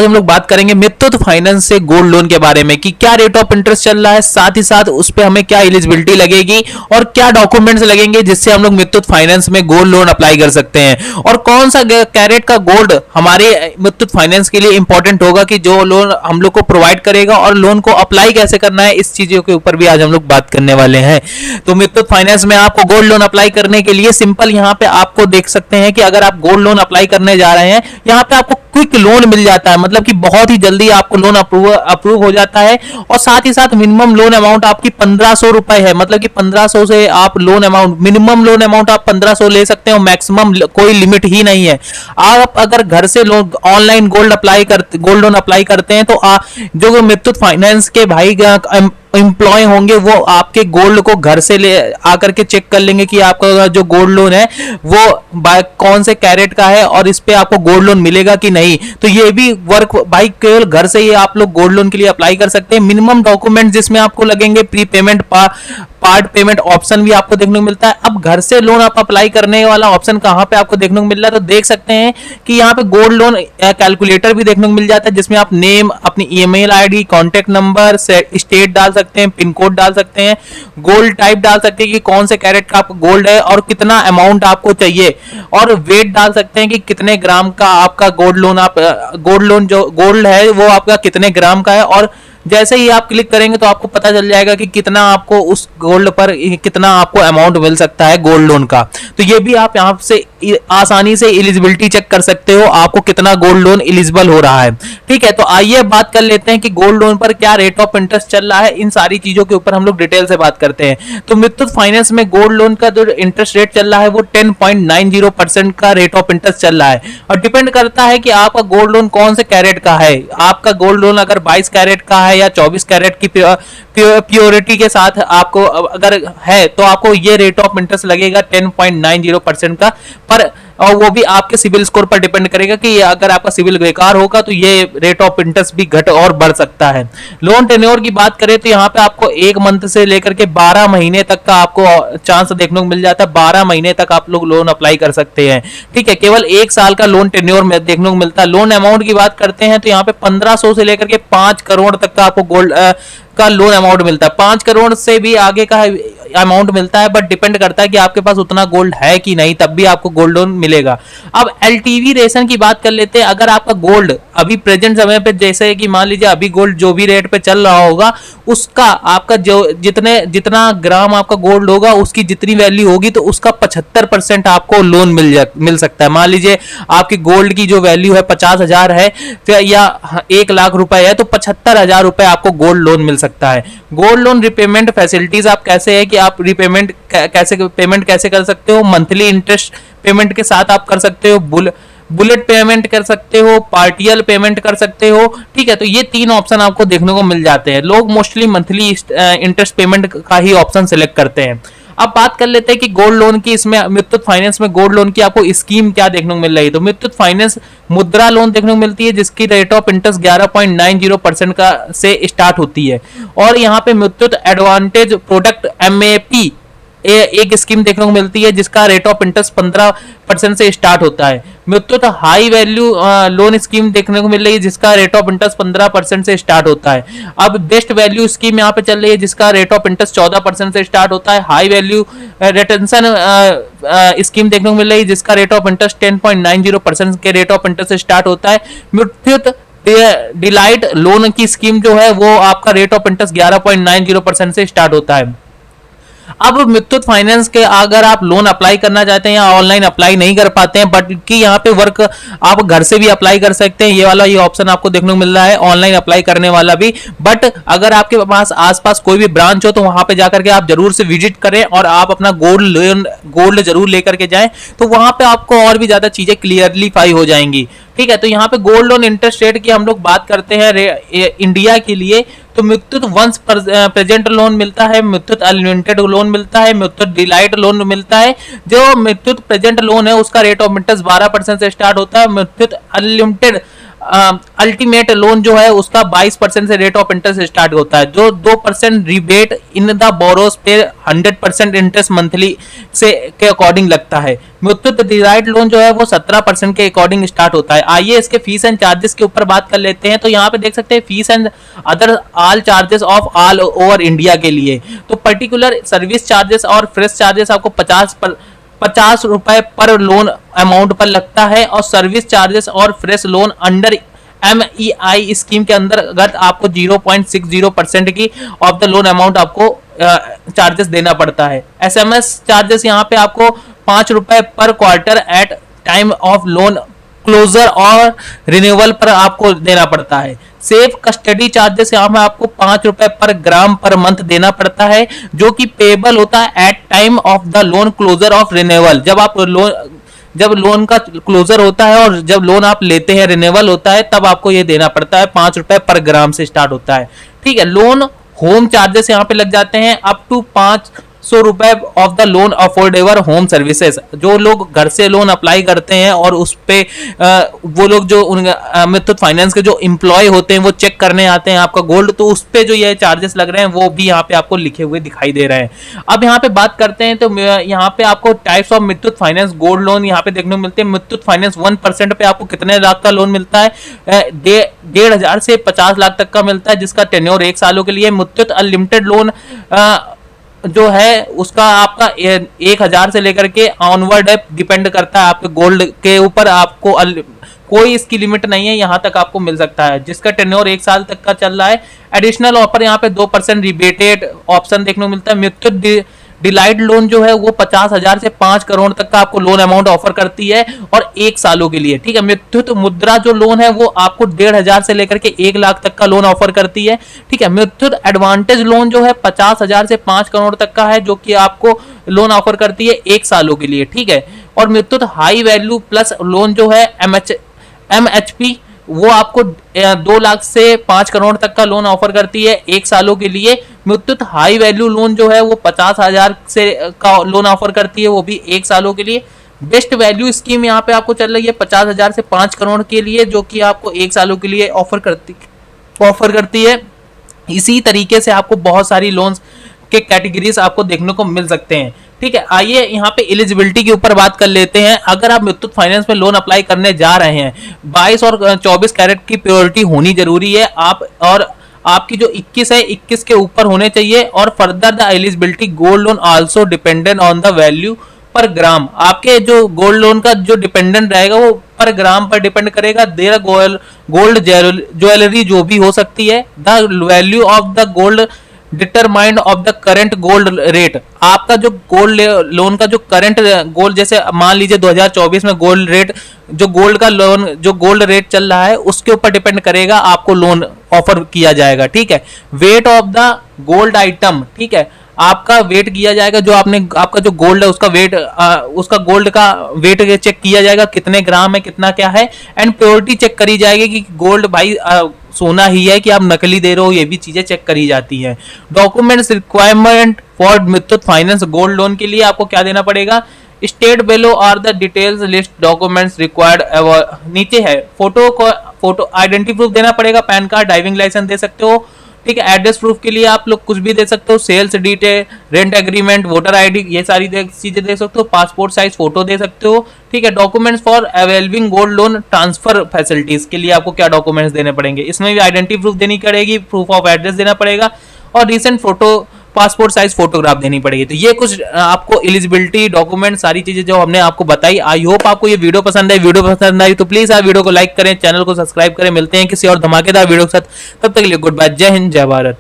हम लोग बात करेंगे मुथूट फाइनेंस से गोल्ड लोन के बारे में कि क्या रेट ऑफ इंटरेस्ट चल रहा है, साथ ही साथ उस पे हमें क्या एलिजिबिलिटी लगेगी और क्या डॉक्यूमेंट्स लगेंगे जिससे हम लोग मुथूट फाइनेंस में गोल्ड लोन अप्लाई कर सकते हैं, और कौन सा कैरेट का गोल्ड हमारे मुथूट फाइनेंस के लिए इंपॉर्टेंट होगा कि जो लोन हम लोग को प्रोवाइड करेगा, और लोन को अप्लाई कैसे करना है, इस चीजों के ऊपर भी आज हम लोग बात करने वाले हैं। तो मुथूट फाइनेंस में आपको गोल्ड लोन अप्लाई करने के लिए सिंपल यहाँ पे आपको देख सकते हैं कि अगर आप गोल्ड लोन अप्लाई करने जा रहे हैं, यहाँ पे आपको क्विक लोन मिल जाता है, मतलब कि बहुत ही जल्दी आपको लोन अप्रूव हो जाता है। और साथ ही साथ मिनिमम लोन अमाउंट आपकी 1500 रुपए है, मतलब कि 1500 से आप loan amount, minimum loan amount आप 1500 ले सकते हो, मैक्सिमम कोई लिमिट ही नहीं है। आप अगर घर से loan online gold loan apply करते हैं तो जो मुथूट फाइनेंस के भाई एम्प्लॉय होंगे वो आपके गोल्ड को घर से ले आकर के चेक कर लेंगे कि आपका जो गोल्ड लोन है वो कौन से कैरेट का है और इस पे आपको गोल्ड लोन मिलेगा कि नहीं। तो ये भी वर्क भाई केवल घर से ही आप लोग गोल्ड लोन के लिए अप्लाई कर सकते हैं। मिनिमम डॉक्यूमेंट जिसमें आपको लगेंगे pre payment, part payment option भी आपको देखने को मिलता है। अब घर से लोन आप अप्लाई करने वाला ऑप्शन कहां पे आपको देखने को मिल रहा है, तो देख सकते हैं कि यहाँ पे गोल्ड लोन कैलकुलेटर भी देखने को मिल जाता है, जिसमें आप नेम, अपनी email ID, contact number, state डाल सकते हैं, पिन कोड डाल सकते हैं, गोल्ड टाइप डाल सकते हैं कि कौन से कैरेट का आपका गोल्ड है और कितना अमाउंट आपको चाहिए, और वेट डाल सकते हैं कि कितने ग्राम का आपका गोल्ड लोन जो गोल्ड है वो आपका कितने ग्राम का है। और जैसे ही आप क्लिक करेंगे तो आपको पता चल जाएगा कि कितना आपको उस गोल्ड पर कितना आपको अमाउंट मिल सकता है गोल्ड लोन का। तो ये भी आप यहाँ से आसानी से एलिजिबिलिटी चेक कर सकते हो, आपको कितना गोल्ड लोन एलिजिबल हो रहा है। ठीक है, तो आइए बात कर लेते हैं कि गोल्ड लोन पर क्या रेट ऑफ इंटरेस्ट चल रहा है। इन सारी चीजों के ऊपर हम लोग डिटेल से बात करते हैं। तो मुथूट फाइनेंस में गोल्ड लोन का जो इंटरेस्ट रेट चल रहा है वो 10.90% का रेट ऑफ इंटरेस्ट चल रहा है, और डिपेंड करता है कि आपका गोल्ड लोन कौन से कैरेट का है। आपका गोल्ड लोन अगर 22 कैरेट का है या 24 कैरेट की प्योरिटी के साथ आपको अगर है तो आपको ये रेट ऑफ इंटरेस्ट लगेगा 10.90% का, पर और वो भी आपके सिविल स्कोर पर डिपेंड करेगा कि अगर आपका सिविल बेकार होगा तो ये रेट ऑफ इंटरेस्ट भी घट और बढ़ सकता है। लोन टेन्योर की बात करें तो यहाँ पे आपको 1 मंथ से लेकर के 12 महीने तक का आपको चांस देखने को मिल जाता है। 12 महीने तक आप लोग लोन अप्लाई कर सकते हैं। ठीक है, केवल 1 साल का लोन टेन्योर में देखने को मिलता है। लोन अमाउंट की बात करते हैं तो यहाँ पे 1500 से लेकर के 5 करोड़ तक का आपको गोल्ड का लोन अमाउंट मिलता है। 5 करोड़ से भी आगे का अमाउंट मिलता है, बट डिपेंड करता है कि आपके पास उतना गोल्ड है कि नहीं, तब भी आपको गोल्ड लोन मिलेगा। अब एलटीवी रेशन की बात कर लेते हैं। अगर आपका गोल्ड अभी प्रेजेंट समय पे, जैसे कि मान लीजिए अभी गोल्ड जो भी रेट पे चल रहा होगा उसका आपका जो जितना ग्राम आपका गोल्ड होगा उसकी जितनी वैल्यू होगी तो उसका 75% आपको लोन मिल सकता है। मान लीजिए आपकी गोल्ड की जो वैल्यू है 50,000 है या 1 लाख रुपए है तो 75,000 रुपए आपको गोल्ड लोन मिल सकता है। गोल्ड लोन रिपेमेंट फैसिलिटीज आप कैसे है कि आप पेमेंट कैसे कर सकते हो। मंथली इंटरेस्ट पेमेंट के साथ आप कर सकते हो, बुलेट पेमेंट कर सकते हो, पार्टियल पेमेंट कर सकते हो। ठीक है, तो ये 3 ऑप्शन आपको देखने को मिल जाते हैं। लोग मोस्टली मंथली इंटरेस्ट पेमेंट का ही ऑप्शन सिलेक्ट करते हैं। अब बात कर लेते हैं कि गोल्ड लोन की, इसमें मुथूट फाइनेंस में गोल्ड लोन की आपको स्कीम क्या देखने को मिल रही है। तो मुथूट फाइनेंस मुद्रा लोन देखने को मिलती है जिसकी रेट ऑफ इंटरेस्ट 11.90% का से स्टार्ट होती है, और यहाँ पे मुथूट एडवांटेज प्रोडक्ट MAP एक स्कीम देखने को मिलती है जिसका रेट ऑफ इंटरेस्ट 15% से स्टार्ट होता है। Muthoot high value loan scheme देखने को मिल रही है जिसका रेट ऑफ इंटरेस्ट 15% से स्टार्ट होता है। अब बेस्ट वैल्यू स्कीम यहाँ पे चल रही है जिसका रेट ऑफ इंटरेस्ट 14% से स्टार्ट होता है। हाई वैल्यू रिटेंशन स्कीम देखने को मिल रही है जिसका रेट ऑफ इंटरेस्ट 10.90% के रेट ऑफ इंटरेस्ट से स्टार्ट होता है। मुथूट डिलाइट लोन की स्कीम जो है वो आपका रेट ऑफ इंटरेस्ट 11.90% से स्टार्ट होता है। अब मुथूट फाइनेंस के अगर आप लोन अप्लाई करना चाहते हैं या ऑनलाइन अप्लाई नहीं कर पाते हैं, बट कि यहाँ पे वर्क आप घर से भी अप्लाई कर सकते हैं, ये ऑप्शन आपको देखने को मिल रहा है, ऑनलाइन अप्लाई करने वाला भी। बट अगर आपके पास आसपास कोई भी ब्रांच हो तो वहां पे जाकर के आप जरूर से विजिट करें और आप अपना गोल्ड जरूर लेकर के जाएं, तो वहां पे आपको और भी ज्यादा चीजें क्लियरलीफाई हो जाएंगी। ठीक है, तो यहाँ पे गोल्ड लोन इंटरेस्ट रेट की हम लोग बात करते हैं इंडिया के लिए, तो मुथूट वंस प्रेजेंट लोन मिलता है, मुथूट अनलिमिटेड लोन मिलता है, मुथूट डिलाइट लोन मिलता है। जो मुथूट प्रेजेंट लोन है उसका रेट ऑफ इंटरेस्ट 12% से स्टार्ट होता है। मुथूट अनलिमिटेड अल्टीमेट लोन जो है उसका 22% से रेट ऑफ इंटरेस्ट स्टार्ट होता है, जो 2% रिबेट इन द बोरोस पे 100% इंटरेस्ट मंथली से के अकॉर्डिंग लगता है। मुथूट डिलाइट लोन जो है वो 17% के अकॉर्डिंग स्टार्ट होता है। आइए इसके फीस एंड चार्जेस के ऊपर बात कर लेते हैं। तो यहाँ पे देख सकते हैं fees and other all charges of all over India के लिए। तो पर्टिकुलर सर्विस चार्जेस और फ्रेश चार्जेस आपको 50 रुपए पर लोन अमाउंट पर लगता है, और सर्विस चार्जेस और fresh loan under MEI scheme के अंतर्गत आपको 0.60% की ऑफ द लोन अमाउंट आपको चार्जेस देना पड़ता है। SMS चार्जेस यहाँ पे आपको 5 रुपए per quarter at time of loan closure और रिन्यूअल पर आपको देना पड़ता है। सेफ कस्टडी चार्जेस यहाँ में आपको 5 रुपए पर ग्राम पर मंथ देना पड़ता है, जो कि पेबल होता है at time of the loan closure of renewal. जब लोन का क्लोजर होता है और जब लोन आप लेते हैं रिन्यूअल होता है तब आपको ये देना पड़ता है। 5 रुपए पर ग्राम से स्टार्ट होता है। ठीक है। लोन होम चार्जेस यहाँ पे लग जाते हैं अप टू 500 रुपए of the loan affordable home services. जो लोग घर से लोन अप्लाई करते हैं और उस पे वो लोग जो मुथूट फाइनेंस के जो एम्प्लॉय होते हैं वो चेक करने आते हैं आपका गोल्ड, तो उस पे जो ये चार्जेस लग रहे हैं वो भी यहाँ पे आपको लिखे हुए दिखाई दे रहे हैं। अब यहाँ पे बात करते हैं तो यहाँ पे आपको types of Muthoot finance gold loan यहाँ पे देखने को मिलते हैं। मुथूट फाइनेंस 1% पे आपको कितने लाख का लोन मिलता है? 1,500 से 50 लाख तक का मिलता है, जिसका टेन्योर 1 सालों के लिए। मुथूट अनलिमिटेड लोन जो है उसका आपका 1,000 से लेकर के ऑनवर्ड डिपेंड करता है आपके गोल्ड के ऊपर। आपको कोई इसकी लिमिट नहीं है, यहाँ तक आपको मिल सकता है, जिसका टेन्योर 1 साल तक का चल रहा है। एडिशनल ऑफर यहाँ पे 2% रिबेटेड ऑप्शन देखने को मिलता है। मुथूट डिलाइट लोन जो है वो 50,000 से 5 करोड़ तक का आपको लोन अमाउंट ऑफर करती है और 1 सालों के लिए। ठीक है। मुथूट मुद्रा जो लोन है वो आपको 1,500 से लेकर के 1 लाख तक का लोन ऑफर करती है। ठीक है। मुथूट एडवांटेज लोन जो है 50,000 से 5 करोड़ तक का है, जो कि आपको लोन ऑफर करती है 1 सालों के लिए। ठीक है। और Muthoot high value plus lone जो है MHP वो आपको 2 लाख से 5 करोड़ तक का लोन ऑफर करती है 1 सालों के लिए। मुथूट हाई वैल्यू लोन जो है वो 50,000 से का लोन ऑफर करती है, वो भी 1 सालों के लिए। बेस्ट वैल्यू स्कीम यहाँ पे आपको चल रही है 50,000 से 5 करोड़ के लिए, जो कि आपको 1 सालों के लिए ऑफर करती है। इसी तरीके से आपको बहुत सारी लोन्स के कैटेगरीज आपको देखने को मिल सकते हैं। ठीक है। आइए यहाँ पे एलिजिबिलिटी के ऊपर बात कर लेते हैं। अगर आप मुथूट फाइनेंस में लोन अप्लाई करने जा रहे हैं, 22 और 24 कैरेट की प्योरिटी होनी जरूरी है। आपकी जो 21 है 21 के ऊपर होने चाहिए। और further the eligibility gold loan also dependent on the value पर ग्राम। आपके जो गोल्ड लोन का जो डिपेंडेंट रहेगा वो पर ग्राम पर डिपेंड करेगा। देयर गोल्ड ज्वेलरी जो भी हो सकती है। The value of the gold determined of the current gold rate. आपका जो गोल्ड लोन का जो करंट गोल्ड, जैसे मान लीजिए 2024 में गोल्ड रेट जो गोल्ड का लोन जो गोल्ड रेट चल रहा है उसके ऊपर डिपेंड करेगा आपको लोन ऑफर किया जाएगा। ठीक है। Weight of the gold item. ठीक है। आपका वेट किया जाएगा, जो आपका जो गोल्ड है उसका वेट, उसका गोल्ड का वेट चेक किया जाएगा कितने ग्राम है कितना क्या है। एंड प्योरिटी चेक करी जाएगी कि गोल्ड भाई सोना ही है कि आप नकली दे रहे हो, ये भी चीजें चेक करी जाती हैं। Documents requirement for Muthoot finance gold loan के लिए आपको क्या देना पड़ेगा? State below are the details list documents required. नीचे है फोटो आइडेंटिटी प्रूफ देना पड़ेगा, पैन कार्ड, ड्राइविंग लाइसेंस दे सकते हो। ठीक है। एड्रेस प्रूफ के लिए आप लोग कुछ भी दे सकते हो, sales detail, rent agreement, voter ID, ये सारी चीजें दे सकते हो। पासपोर्ट साइज फोटो दे सकते हो। ठीक है। Documents for availing gold loan transfer facilities के लिए आपको क्या डॉक्यूमेंट्स देने पड़ेंगे? इसमें भी आइडेंटिटी प्रूफ देनी पड़ेगी, प्रूफ ऑफ एड्रेस देना पड़ेगा और recent photo passport size photograph देनी पड़ेगी। तो ये कुछ आपको एलिजिबिलिटी डॉक्यूमेंट सारी चीजें जो हमने आपको बताई। आई होप आपको ये वीडियो पसंद आई। वीडियो पसंद आई तो प्लीज आप वीडियो को लाइक करें, चैनल को सब्सक्राइब करें। मिलते हैं किसी और धमाकेदार वीडियो के साथ, तब तक के लिए गुड बाय, जय हिंद, जय भारत।